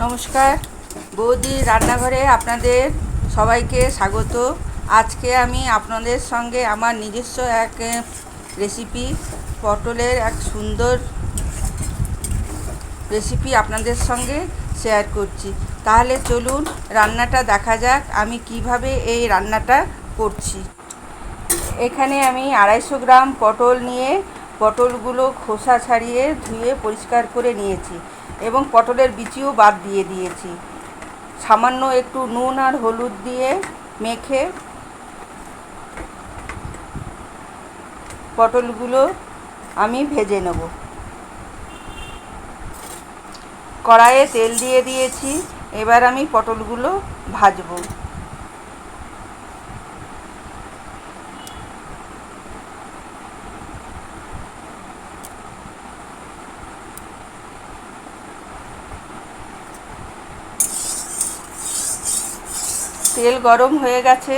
নমস্কার, বৌদির রান্নাঘরে আপনাদের সবাইকে স্বাগত। আজকে আমি আপনাদের সঙ্গে আমার নিজস্ব এক রেসিপি, পটলের এক সুন্দর রেসিপি আপনাদের সঙ্গে শেয়ার করছি। তাহলে চলুন রান্নাটা দেখা যাক আমি কিভাবে এই রান্নাটা করছি। এখানে আমি 250 গ্রাম পটল নিয়ে পটলগুলো খোসা ছাড়িয়ে ধুয়ে পরিষ্কার করে নিয়েছি এবং পটলের বিচিও বাদ দিয়ে দিয়েছি। সামান্য একটু নুন আর হলুদ দিয়ে মেখে পটলগুলো আমি ভেজে নেব। কড়াইয়ে তেল দিয়ে দিয়েছি, এবার আমি পটলগুলো ভাজবো। তেল গরম হয়ে গেছে,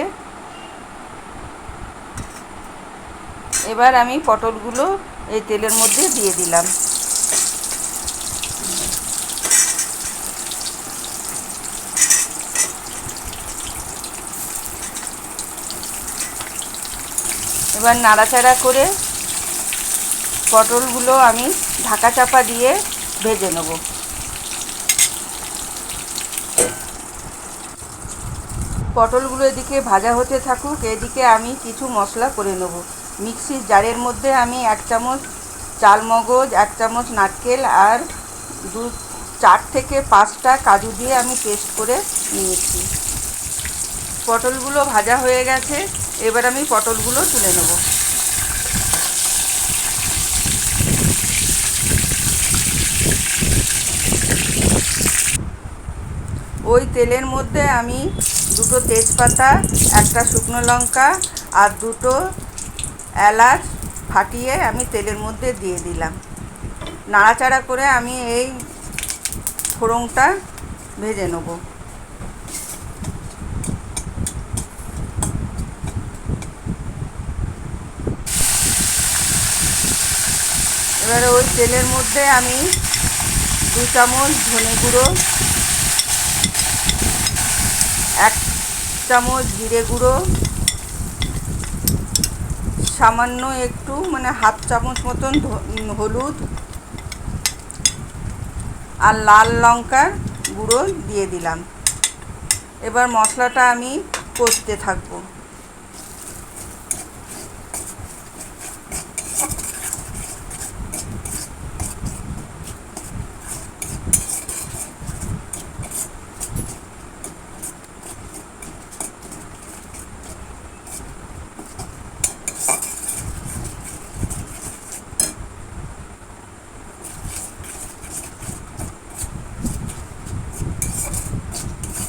এবার আমি পটলগুলো এই তেলের মধ্যে দিয়ে দিলাম। এবার নাড়াচাড়া করে পটলগুলো আমি ঢাকা চাপা দিয়ে ভেজে নেব। পটলগুলো এদিকে ভাজা হতে থাকুক, এদিকে আমি কিছু মশলা করে নেব। মিক্সির জারের মধ্যে আমি 1 চামচ চালমগজ, 1 চামচ নারকেল আর 4 থেকে 5টা কাজু দিয়ে আমি পেস্ট করে নিয়েছি। পটলগুলো ভাজা হয়ে গেছে, এবার আমি পটলগুলো তুলে নেব। ওই তেলের মধ্যে আমি 2টো তেজপাতা, 1টা শুকনো লঙ্কা আর 2টো এলাচ ফাটিয়ে আমি তেলের মধ্যে দিয়ে দিলাম। নাড়াচাড়া করে আমি এই ফোড়নটা ভেজে নেব। এবারে ওই তেলের মধ্যে আমি 2 চামচ ধনে গুঁড়ো, 1 চামচ জিরে গুঁড়ো, সামান্য একটু হাফ চামচ মতন হলুদ আর লাল লঙ্কার গুঁড়ো দিয়ে দিলাম। এবার মশলাটা আমি কষতে থাকবো।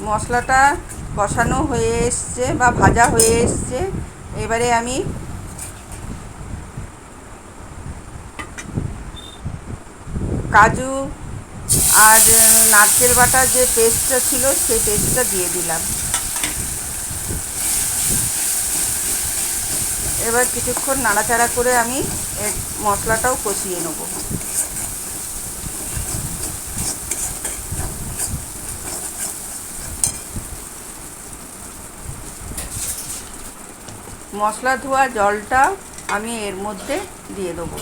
মশলাটা কষানো হয়ে এসছে বা ভাজা হয়ে এসছে, এবারে আমি কাজু আর নারকেল বাটার যে পেস্টটা ছিল সেই পেস্টটা দিয়ে দিলাম। এবার কিছুক্ষণ নাড়াচাড়া করে আমি মশলাটাও কষিয়ে নেব। মশলা ধোয়া জলটা আমি এর মধ্যে দিয়ে দেবো।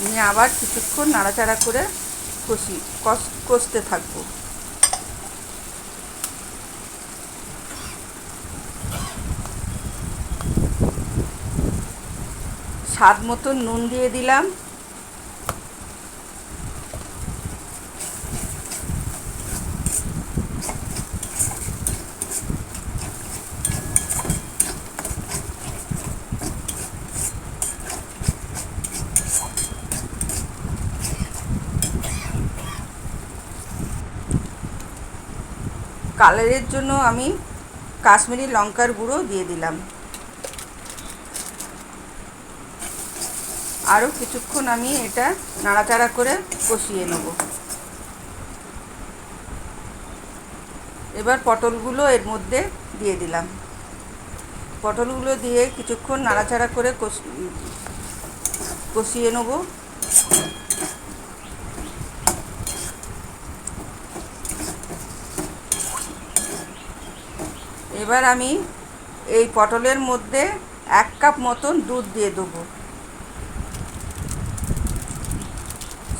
নিয়ে আবার কিছুক্ষণ নাড়াচাড়া করে কষতে থাকবো। স্বাদ মতন নুন দিয়ে দিলাম। কালারের জন্য আমি কাশ্মীরি লঙ্কার গুঁড়ো দিয়ে দিলাম। আরও কিছুক্ষণ আমি এটা নাড়াচাড়া করে কষিয়ে নেব। এবার পটলগুলো এর মধ্যে দিয়ে দিলাম। পটলগুলো দিয়ে কিছুক্ষণ নাড়াচাড়া করে কষিয়ে নেব। এবার আমি এই পটলের মধ্যে 1 কাপ মতন দুধ দিয়ে দেবো।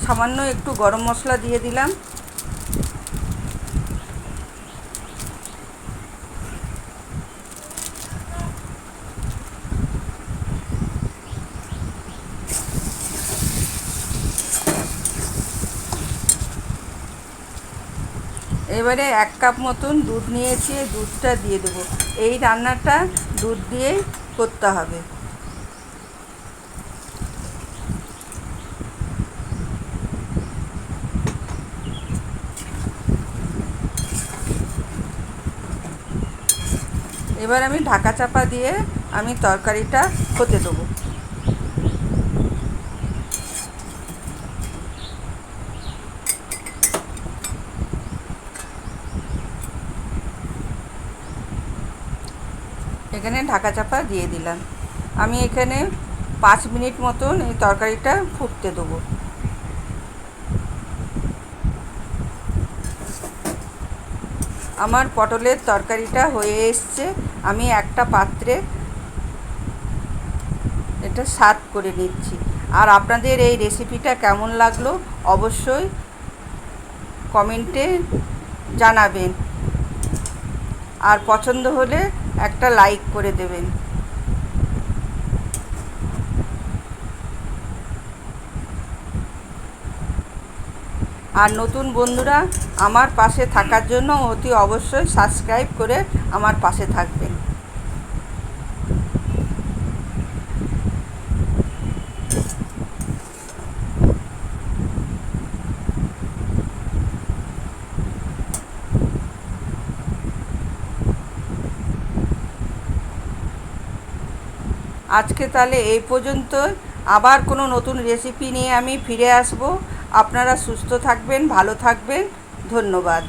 সামান্য একটু গরম মশলা দিয়ে দিলাম। এবারে 1 কাপ মতন দুধ নিয়েছি, দুধটা দিয়ে দেবো। এই রান্নাটা দুধ দিয়েই করতে হবে। এবার আমি ঢাকা চাপা দিয়ে আমি তরকারিটা হতে দেবো। এখানে ঢাকা চাপা দিয়ে দিলাম। আমি এখানে 5 মিনিট মতন এই তরকারিটা ফুটতে দেবো। আমার পটলের তরকারিটা হয়ে এসছে। আমি একটা পাত্রে এটা সার্ভ করে নিচ্ছি। আর আপনাদের এই রেসিপিটা কেমন লাগলো অবশ্যই কমেন্টে জানাবেন। আর পছন্দ হলে একটা লাইক করে দেবেন। আর নতুন বন্ধুরা আমার পাশে থাকার জন্য অতি অবশ্যই সাবস্ক্রাইব করে আমার পাশে থাকবেন। আজকে তাহলে এই পর্যন্তই। আবার কোনো নতুন রেসিপি নিয়ে আমি ফিরে আসব। আপনারা সুস্থ থাকবেন, ভালো থাকবেন। ধন্যবাদ।